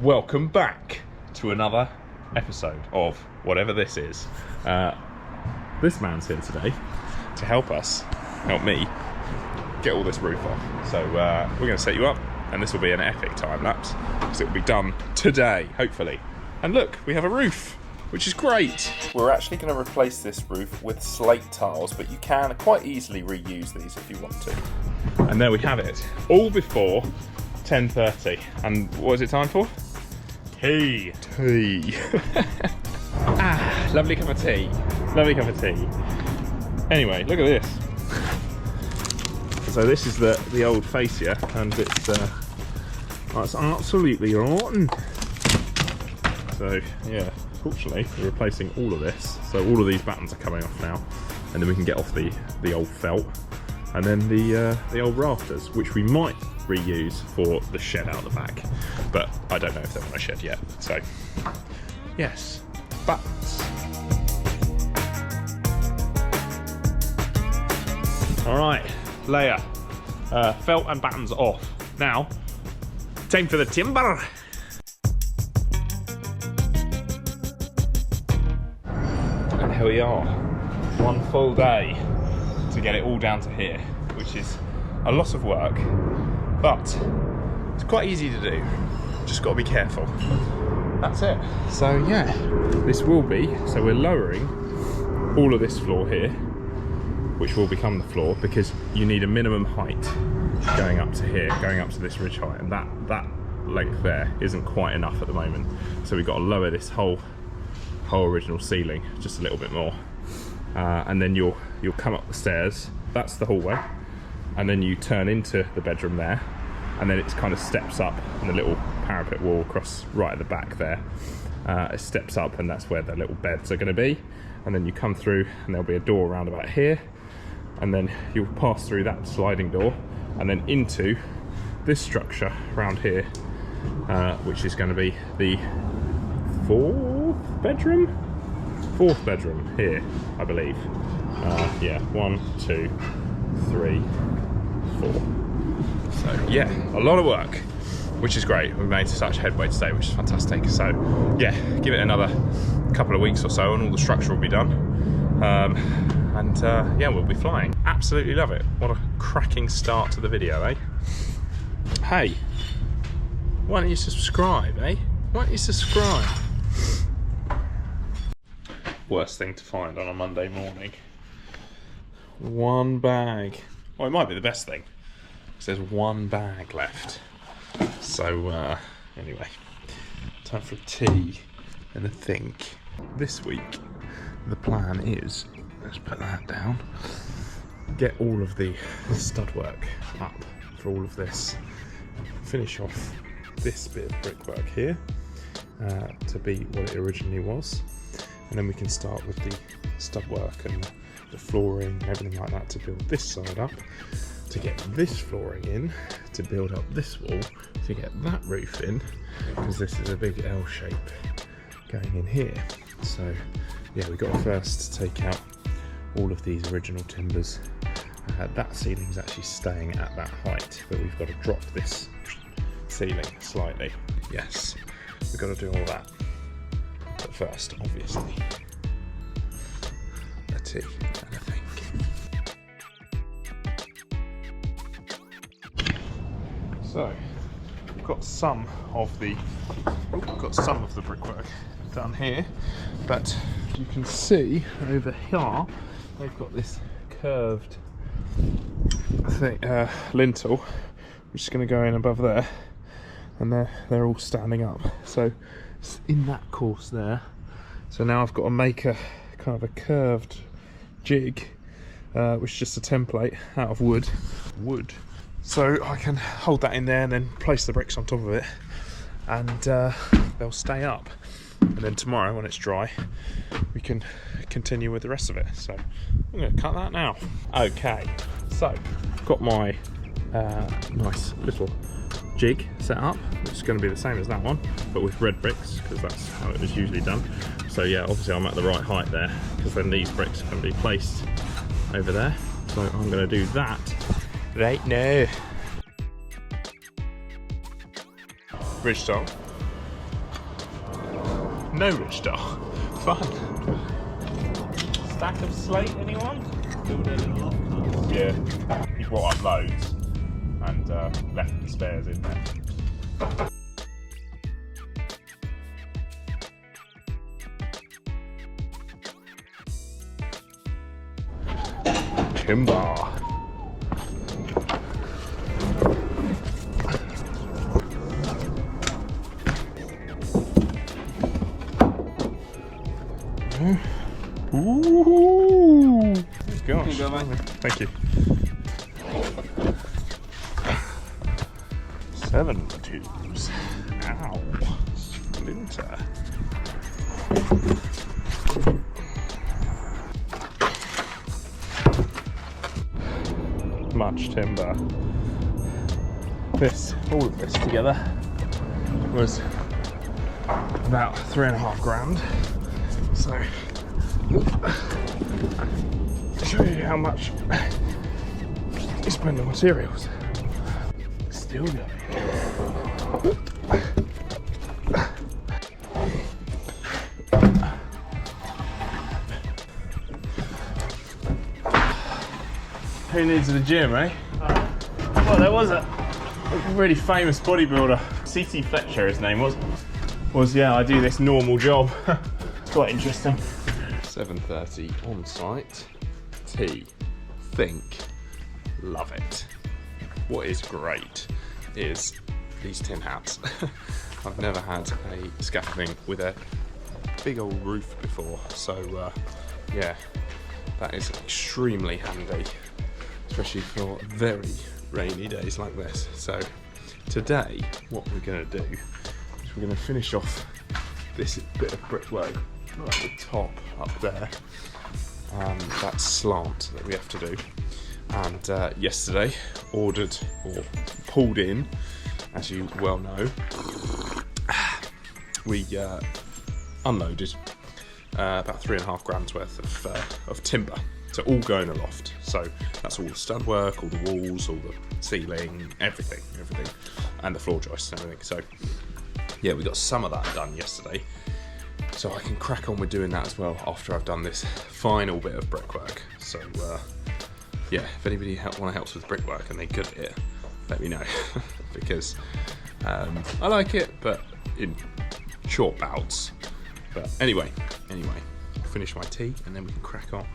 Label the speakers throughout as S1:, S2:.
S1: Welcome back to another episode of whatever this is. This man's here today to help me get all this roof off. So we're going to set you up, and this will be an epic time lapse because it will be done today, hopefully. And look, we have a roof, which is great. We're actually going to replace this roof with slate tiles, but you can quite easily reuse these if you want to. And there we have it, all before 10:30. And what is it time for? Tea. Lovely cup of tea. Lovely cup of tea. Anyway, look at this. So this is the old fascia, and it's absolutely rotten. So yeah, fortunately we're replacing all of this. So all of these battens are coming off now, and then we can get off the old felt, and then the old rafters, which we might reuse for the shed out the back, but I don't know if they want a shed yet. So yes, buttons. All right, layer, felt and battens off. Now, time for the timber. And here we are, one full day to get it all down to here, which is a lot of work, but it's quite easy to do. Just got to be careful. That's it. So yeah, this will be, so we're lowering all of this floor here, which will become the floor, because you need a minimum height going up to here, going up to this ridge height, and that length there isn't quite enough at the moment. So we've got to lower this whole original ceiling just a little bit more, and then you'll come up the stairs. That's the hallway, and then you turn into the bedroom there, and then it kind of steps up, and the little parapet wall across right at the back there, it steps up, and that's where the little beds are going to be. And then you come through, and there'll be a door around about here, and then you'll pass through that sliding door and then into this structure around here, which is going to be the fourth bedroom here, I believe. Yeah, 1, 2, 3, 4. So yeah, a lot of work, which is great. We've made such headway today, which is fantastic. So yeah, give it another couple of weeks or so and all the structure will be done. And yeah, we'll be flying. Absolutely love it. What a cracking start to the video, eh? Hey, why don't you subscribe, eh? Why don't you subscribe? Worst thing to find on a Monday morning. One bag. Well, it might be the best thing, because there's one bag left. So anyway, time for tea and a think. This week the plan is, let's put that down, get all of the stud work up for all of this, finish off this bit of brickwork here to be what it originally was, and then we can start with the stud work and the flooring and everything like that to build this side up, to get this flooring in, to build up this wall, to get that roof in, because this is a big L shape going in here. So yeah, we've got to first take out all of these original timbers. That ceiling's actually staying at that height, but we've got to drop this ceiling slightly. Yes, we've got to do all that. But first, obviously, a tea and a think. So, we've got some of the brickwork done here, but you can see over here they've got this curved lintel, which is going to go in above there, and they're all standing up. So it's in that course there. So now I've got to make a kind of a curved jig, which is just a template out of wood. So I can hold that in there and then place the bricks on top of it, and they'll stay up. And then tomorrow, when it's dry, we can continue with the rest of it. So I'm going to cut that now. Okay, so I've got my nice little jig set up, which is going to be the same as that one, but with red bricks, because that's how it was usually done. So yeah, obviously I'm at the right height there, because then these bricks are going to be placed over there. So I'm going to do that right now. Ridge tile. No, Rich Star. Fun. Stack of slate, anyone? Yeah. He brought up loads and left the spares in there. Timber. Ooh! Gosh.
S2: Go,
S1: Thank you. 7 twos. Ow. Splinter. Much timber. All of this together was about 3.5 grand. So, to show you how much you spend on materials. Still going. Who needs the gym, eh? Well, there was a really famous bodybuilder, C.T. Fletcher, his name was yeah, I do this normal job. It's quite interesting. 7:30 on site. Tea. Think. Love it. What is great is these tin hats. I've never had a scaffolding with a big old roof before, so yeah, that is extremely handy, especially for very rainy days like this. So today, what we're going to do is we're going to finish off this bit of brickwork right at the top up there, that slant that we have to do. And yesterday ordered or pulled in, as you well know, we unloaded about 3.5 grand's worth of timber to all go in a loft. So that's all the stud work, all the walls, all the ceiling, everything, and the floor joists and everything. So yeah, we got some of that done yesterday. So I can crack on with doing that as well after I've done this final bit of brickwork. So yeah, if anybody want to help with brickwork and they're good at it, let me know. Because I like it, but in short bouts. But anyway, I'll finish my tea and then we can crack on.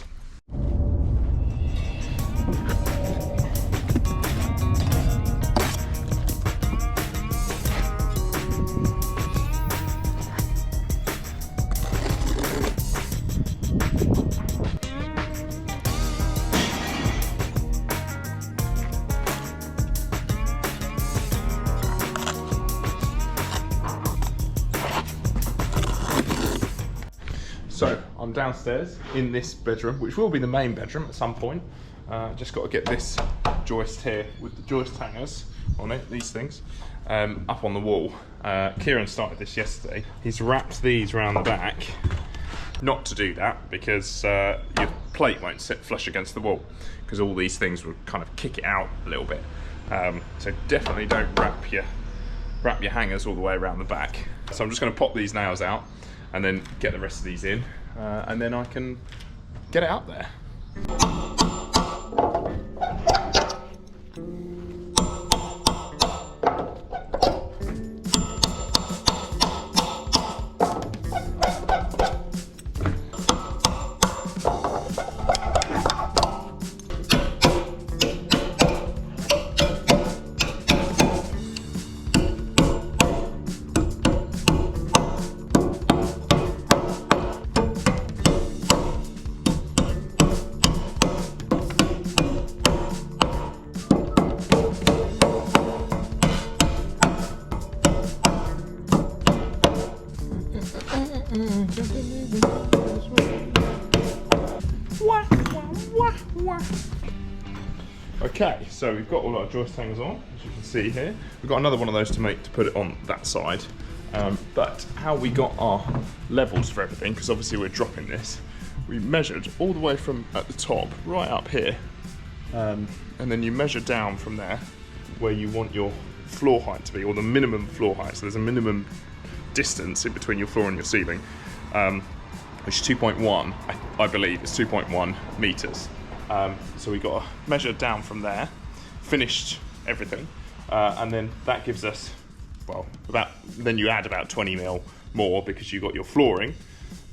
S1: So I'm downstairs in this bedroom, which will be the main bedroom at some point. Just got to get this joist here with the joist hangers on it, these things, up on the wall. Kieran started this yesterday. He's wrapped these around the back. Not to do that because your plate won't sit flush against the wall, because all these things will kind of kick it out a little bit. So definitely don't wrap your hangers all the way around the back. So I'm just going to pop these nails out and then get the rest of these in, and then I can get it out there. Okay, so we've got all our joist hangers on, as you can see here. We've got another one of those to put it on that side. But how we got our levels for everything, because obviously we're dropping this, we measured all the way from at the top, right up here, and then you measure down from there where you want your floor height to be, or the minimum floor height. So there's a minimum distance in between your floor and your ceiling, which is 2.1, I believe it's 2.1 meters. So we got to measure down from there, finished everything, and then that gives us, well, then you add about 20 mil more because you got your flooring.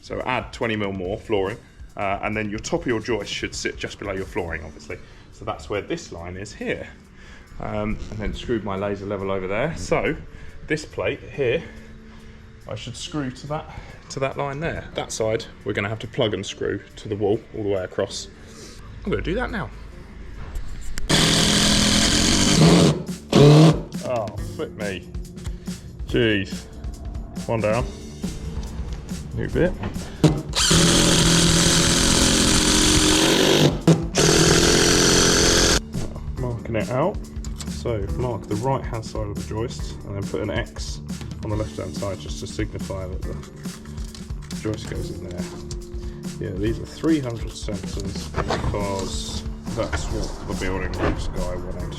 S1: So add 20 mil more flooring, and then your top of your joist should sit just below your flooring, obviously. So that's where this line is here. And then screwed my laser level over there. So this plate here, I should screw to that line there. That side, we're going to have to plug and screw to the wall all the way across. I'm going to do that now. Oh, flip me. Jeez. One down. New bit. Marking it out. So mark the right hand side of the joist and then put an X on the left hand side just to signify that the joist goes in there. Yeah, these are 300 centimeters because that's what the building regs guy wanted.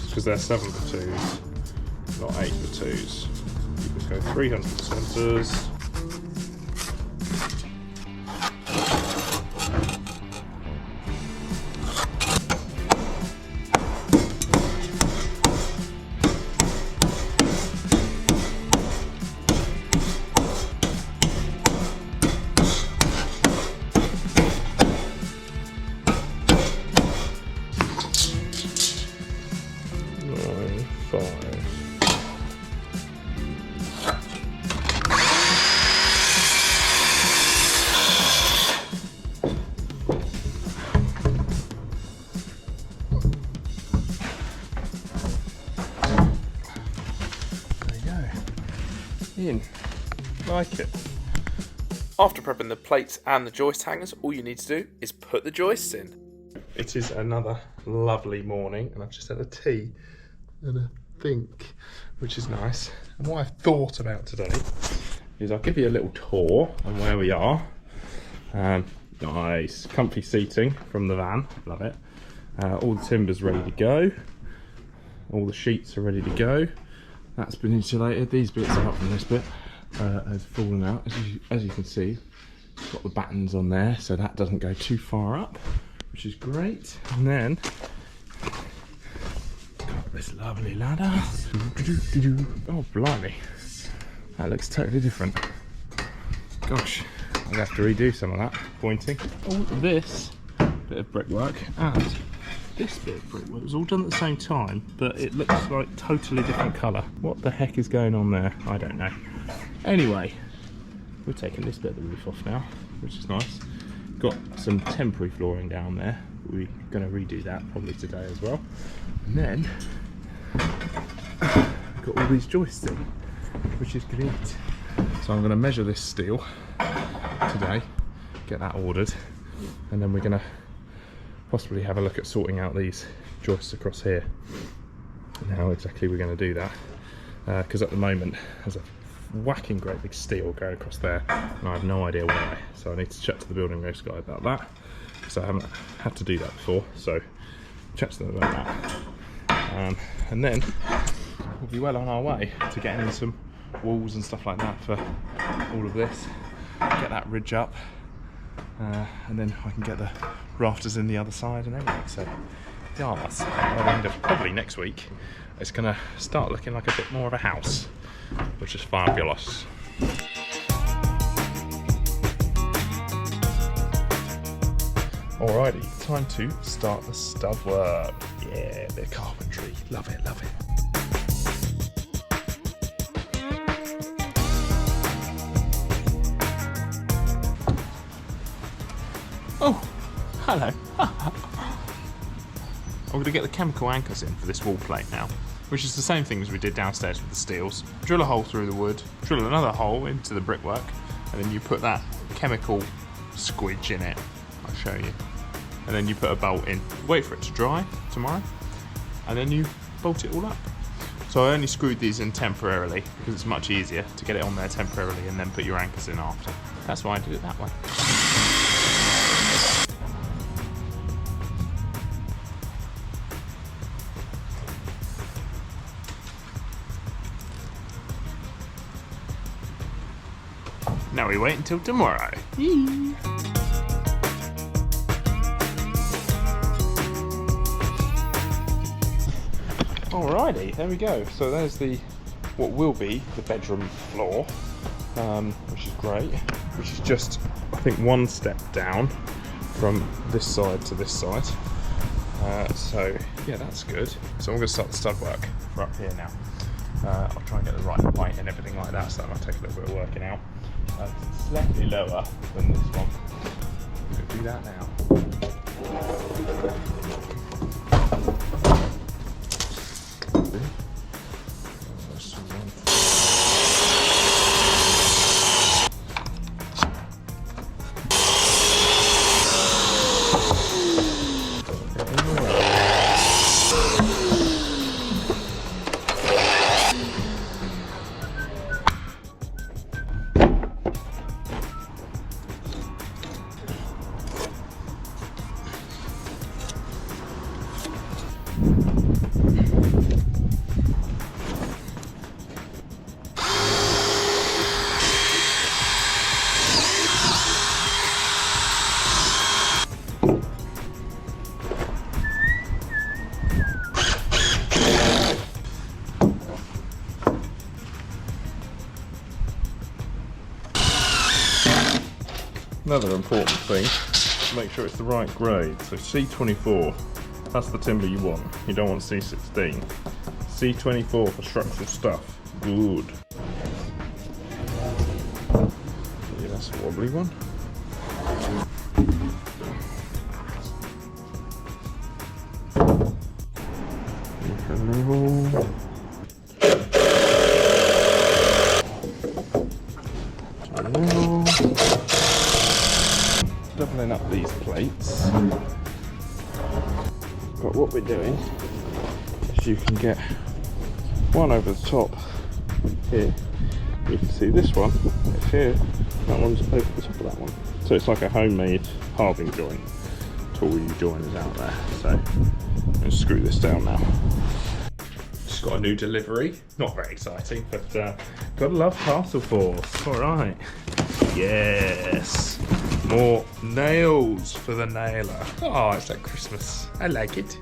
S1: Because they're 7x2s, not 8x2s. You can go 300 centimeters. In. Like it. After prepping the plates and the joist hangers, all you need to do is put the joists in. It is another lovely morning and I've just had a tea and a think, which is nice. And what I've thought about today is I'll give you a little tour on where we are. Nice, comfy seating from the van, love it. All the timber's ready to go. All the sheets are ready to go. That's been insulated. These bits, apart from this bit, has fallen out. As you can see, it's got the battens on there, so that doesn't go too far up, which is great. And then got this lovely ladder. Oh blimey, that looks totally different. Gosh, I'd have to redo some of that pointing. All this bit of brickwork and this bit of brickwork was all done at the same time, but it looks like totally different colour. What the heck is going on there? I don't know. Anyway, we're taking this bit of the roof off now, which is nice. Got some temporary flooring down there. We're going to redo that probably today as well. And then got all these joists in, which is great. So I'm going to measure this steel today, get that ordered, and then we're going to possibly have a look at sorting out these joists across here and how exactly we're going to do that, because at the moment there's a whacking great big steel going across there and I have no idea why, so I need to chat to the building regs guy about that, because I haven't had to do that before, so chat to them about that, and then we'll be well on our way to getting in some walls and stuff like that for all of this, get that ridge up, and then I can get the rafters in the other side and everything. So yeah, that's by the end of probably next week, it's going to start looking like a bit more of a house, which is fabulous. Alrighty, time to start the stud work. Yeah, a bit of carpentry, love it, love it. Oh, hello. I'm going to get the chemical anchors in for this wall plate now, which is the same thing as we did downstairs with the steels. Drill a hole through the wood, drill another hole into the brickwork, and then you put that chemical squidge in it. I'll show you. And then you put a bolt in. Wait for it to dry tomorrow, and then you bolt it all up. So I only screwed these in temporarily because it's much easier to get it on there temporarily and then put your anchors in after. That's why I did it that way. Now we wait until tomorrow. Alrighty, there we go. So there's what will be the bedroom floor, which is great. Which is just, I think, one step down from this side to this side. So yeah, that's good. So I'm going to start the stud work for up here now. I'll try and get the right height and everything like that, so that might take a little bit of working out. It's slightly lower than this one. I'm going to do that now. Another important thing, make sure it's the right grade. So C24, that's the timber you want. You don't want C16. C24 for structural stuff. Good. Yeah, that's a wobbly one. Doubling up these plates, but what we're doing is you can get one over the top here. You can see this one, it's here, that one's over the top of that one. So it's like a homemade halving joint. Tool you join is out there. So I'm going to screw this down now. Just got a new delivery, not very exciting, but gotta love parcel force. Alright, yes. More nails for the nailer. Oh, it's like Christmas. I like it.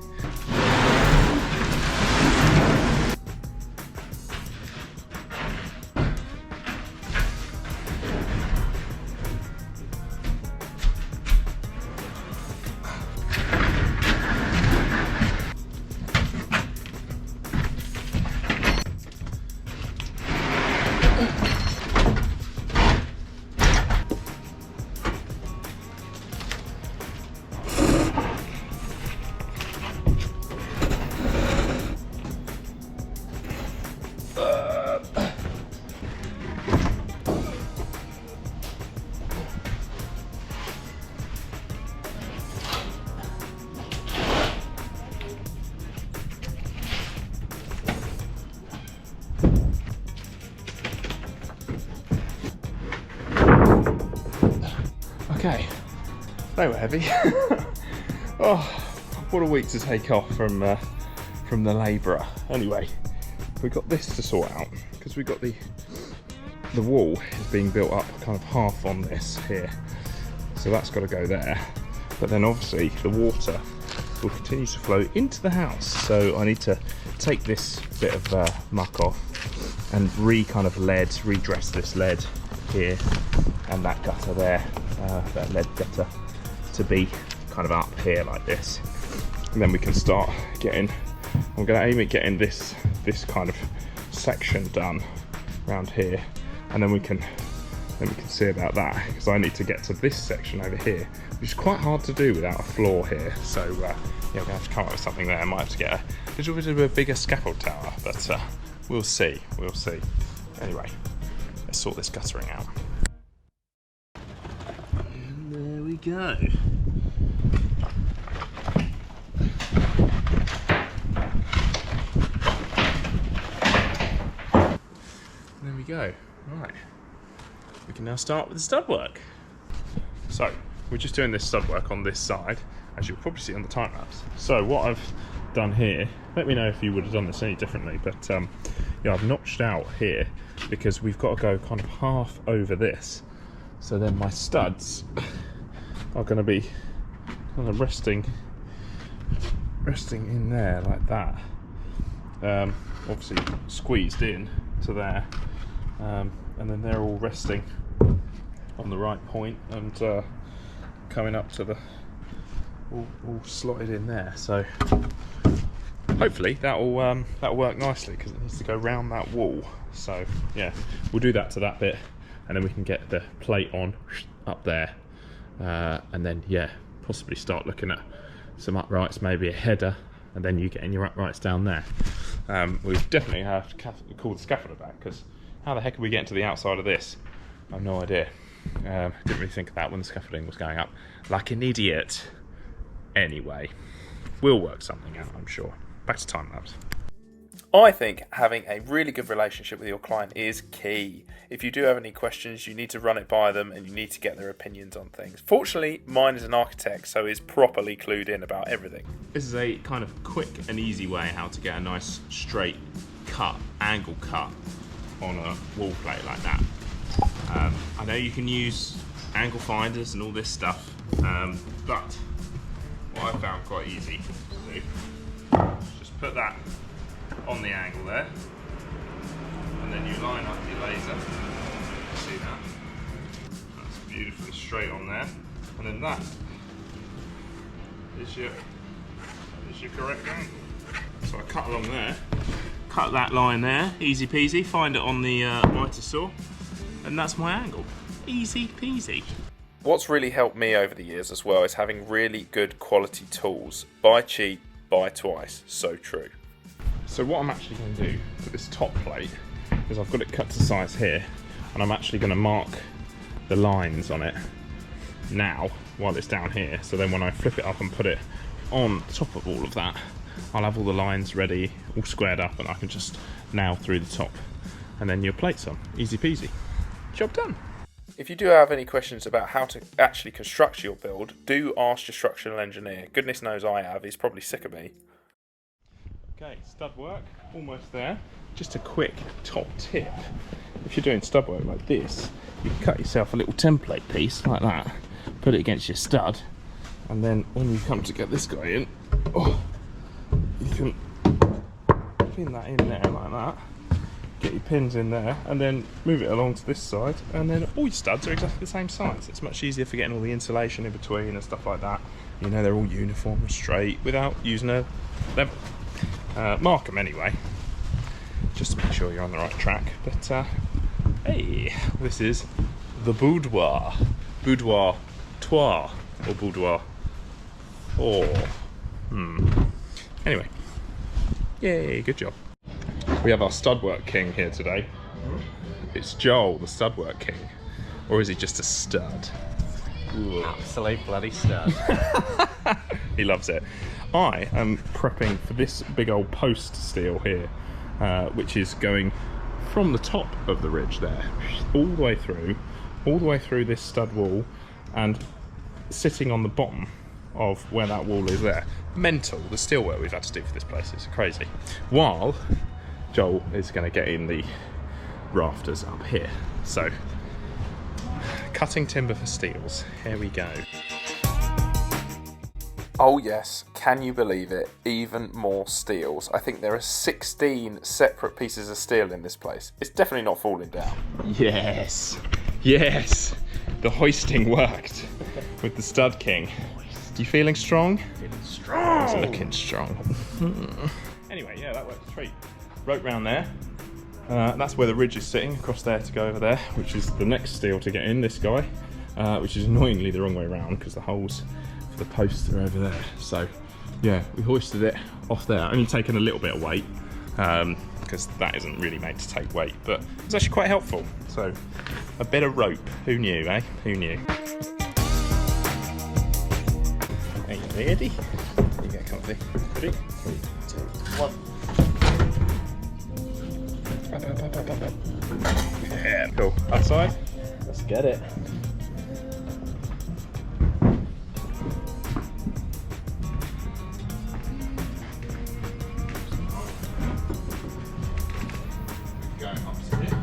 S1: Okay, they were heavy. Oh, what a week to take off from the labourer. Anyway, we got this to sort out because we got the wall is being built up kind of half on this here, so that's got to go there. But then obviously the water will continue to flow into the house, so I need to take this bit of muck off and redress this lead here and that gutter there. That lead gutter to be kind of up here like this, and then we can start getting. I'm going to aim at getting this kind of section done around here, and then we can see about that, because I need to get to this section over here, which is quite hard to do without a floor here. So yeah, we're going to have to come up with something there. I might have to get a little bit of a bigger scaffold tower, but we'll see. Anyway, let's sort this guttering out. There we go. There we go. Right. We can now start with the stud work. So, we're just doing this stud work on this side, as you'll probably see on the time lapse. So what I've done here, let me know if you would have done this any differently, but yeah, I've notched out here because we've got to go kind of half over this. So then my studs are going to be kind of resting in there like that. Obviously squeezed in to there, and then they're all resting on the right point and coming up to the all slotted in there. So hopefully that'll work nicely, because it needs to go round that wall. So yeah, we'll do that to that bit, and then we can get the plate on up there, and then yeah, possibly start looking at some uprights, maybe a header, and then you getting your uprights down there. We definitely have to call the scaffolder back, because how the heck are we getting to the outside of this? I have no idea. Didn't really think of that when the scaffolding was going up, like an idiot. Anyway, we'll work something out, I'm sure. Back to time lapse. I think having a really good relationship with your client is key. If you do have any questions, you need to run it by them and you need to get their opinions on things. Fortunately, mine is an architect, so he's properly clued in about everything. This is a kind of quick and easy way how to get a nice straight cut, angle cut on a wall plate like that. I know you can use angle finders and all this stuff, but what I found quite easy to do is just put that on the angle there, and then you line up your laser. See that? That's beautifully straight on there, and then that is your correct angle. So I cut along there, cut that line there, easy peasy. Find it on the miter saw, and that's my angle. Easy peasy. What's really helped me over the years as well is having really good quality tools. Buy cheap, buy twice. So true. So what I'm actually going to do for this top plate is I've got it cut to size here, and I'm actually going to mark the lines on it now while it's down here, so then when I flip it up and put it on top of all of that, I'll have all the lines ready, all squared up, and I can just nail through the top, and then your plate's on. Easy peasy. Job done. If you do have any questions about how to actually construct your build, do ask your structural engineer. Goodness knows I have, he's probably sick of me. Okay, stud work, almost there. Just a quick top tip. If you're doing stud work like this, you can cut yourself a little template piece like that, put it against your stud, and then when you come to get this guy in, you can pin that in there like that, get your pins in there, and then move it along to this side, and then all your studs are exactly the same size. It's much easier for getting all the insulation in between and stuff like that. You know, they're all uniform and straight without using a level. Mark them anyway, just to make sure you're on the right track. But hey, this is the boudoir. Boudoir trois or boudoir four. Anyway, yay, good job. We have our stud work king here today. It's Joel, the stud work king. Or is he just a stud? Ooh.
S2: Absolute bloody stud.
S1: He loves it. I am prepping for this big old post steel here, which is going from the top of the ridge there, all the way through this stud wall, and sitting on the bottom of where that wall is there. Mental, the steel work we've had to do for this place is crazy. While Joel is going to get in the rafters up here. So, cutting timber for steels. Here we go. Oh yes, can you believe it? Even more steels. I think there are 16 separate pieces of steel in this place. It's definitely not falling down. Yes, yes. The hoisting worked with the Stud King. You feeling strong?
S2: Feeling strong.
S1: It's looking strong. Anyway, yeah, that works. Straight rope round there. That's where the ridge is sitting, across there to go over there, which is the next steel to get in, this guy, which is annoyingly the wrong way around because the holes for the posts are over there. So yeah, we hoisted it off there, only taking a little bit of weight because that isn't really made to take weight, but it's actually quite helpful. So a bit of rope, who knew, eh? Who knew? Are you ready? You get comfy. Ready? 3, 2, 1. Yeah, cool. Outside? Let's get it. Going upstairs.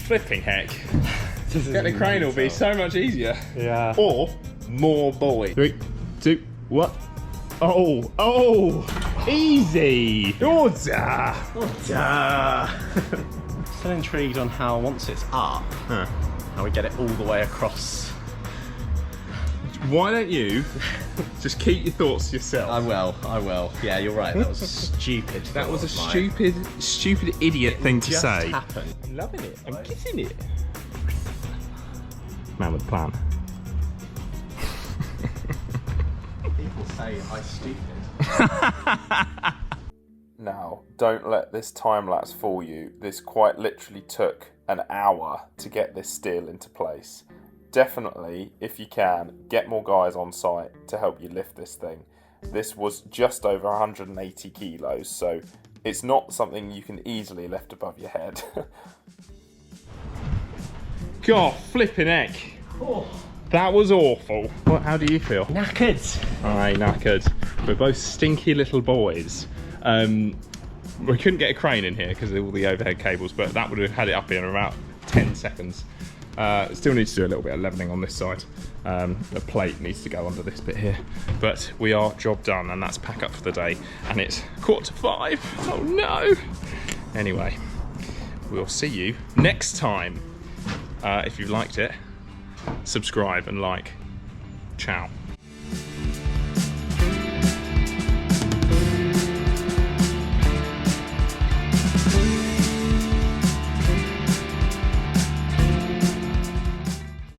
S1: flipping heck. Getting a crane will be so much easier.
S2: Yeah.
S1: Or more boy.
S2: 3, 2, 1. Oh, easy.
S1: Order.
S2: Still intrigued on how once it's up, how we get it all the way across.
S1: Why don't you just keep your thoughts to yourself?
S2: I will. Yeah, you're right. That was stupid.
S1: That was a stupid idiot thing to
S2: just
S1: say.
S2: happened.
S1: I'm loving it. I'm kissing it. Man with a plan.
S2: People say I stupid.
S1: Now, don't let this time lapse fool you. This quite literally took an hour to get this steel into place. Definitely, if you can, get more guys on site to help you lift this thing. This was just over 180 kilos, so it's not something you can easily lift above your head. God, flipping heck.
S2: Oh.
S1: That was awful. How do you feel?
S2: Knackered.
S1: Aye, knackered. We're both stinky little boys. We couldn't get a crane in here because of all the overhead cables, but that would have had it up in about 10 seconds. Still needs to do a little bit of levelling on this side. The plate needs to go under this bit here. But we are job done, and that's pack up for the day. And it's 4:45. Oh no! Anyway, we'll see you next time. If you liked it, subscribe and like. Ciao.